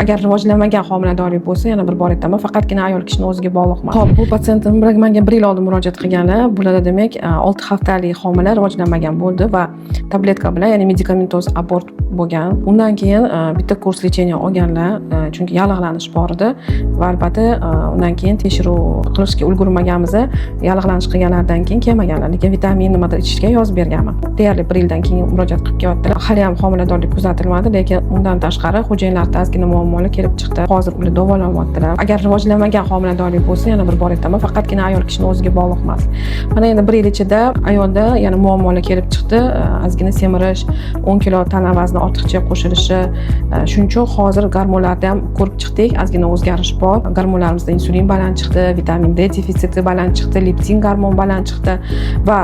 agar rivojlanmagan homiladorlik bo'lsa, yana bir bor aytaman, faqatgina ayol kishining o'ziga bog'liq emas. Xo'p, bu patsientim menga 1 yil oldin murojaat qilganlar. Bularda demak 6 haftalik homila rivojlanmagan bo'ldi va tabletka bilan, ya'ni medikamentoz abort bo'lgan. Undan keyin bitta kurs lecheniya olganlar, chunki yallig'lanish bor edi va albatta undan keyin tekshiruv qilishga ulgurmaganmiz. Yallig'lanish qilganlardan keyin kelmaganlar, lekin vitamin nimadir ichishga yozib berganman. Deyarli 1 yildan keyin murojaat qilib kelyaptilar. Hali ham homiladorlik kuzatilmadi, lekin undan tashqari xo'jayinlarda ozgina muammolar kelib chiqdi. Hozir ular davolanyaptilar. Agar rivojlanmagan homiladorlik bo'lsa, yana bir bor aytaman, faqatgina ayol kishining o'ziga bog'liq emas. Mana endi 1 yil ichida ayolda yana muammolar kelib chiqdi. Ozgina semirish, 10 kilo tana vazni ortiqcha qo'shilishi. Shuning uchun hozir gormonlarda ham ko'rib chiqdik, ozgina o'zgarish bor. Gormonlarimizda insulin baland chiqdi, vitamin D defitsiti baland chiqdi, leptin gormon baland chiqdi va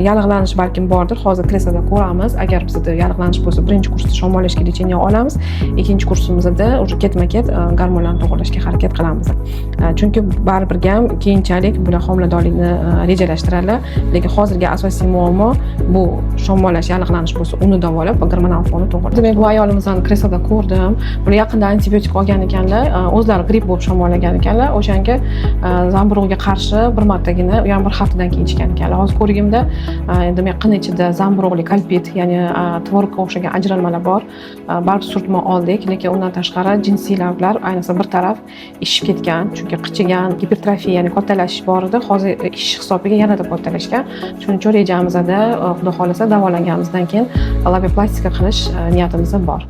yallig'lanish balkim bordir. Hozir kreslada ko'ramiz. Agar bizda yallig'lanish bo'lsa, birinchi kursda shomolashga lecheniya olamiz. Ikkinchi kursimizda o'sha ketma-ket gormonlarni to'g'rilashga harakat qilamiz. Chunki baribir ham keyinchalik bular homiladorlikni rejalashtiradilar. Lekin hozirgi asosiy muammo bu shomolash, yallig'lanish bo'lsa, uni davolab va gormonal fonni to'g'rilash. Demak, bu ayolimizni kreslada ko'rdim. Bular yaqinda antibiotik olgan ekanlar, o'zlari gripp bo'lib shamollagan ekanlar. O'shanga zamburug'ga qarshi bir martagina, yana bir haftadan keyin ichgan ekanlar. Hozir ko'rgimda demak qin ichida zamburug'li kalpit, ya'ni tvorogga o'xshagan ajralmalar bor. Baribir surtma oldik, lekin undan tashqari jinsiy lablar ayniqsa bir taraf ishib ketgan, chunki qichigan, gipertrofiya, ya'ni kattalashish bor edi. Hozir ish hisobiga yanada kattalashgan. Shuning uchun rejamizda, xudo xolasa, davolanganimizdan keyin laboplastika qilish niyatimizda bor.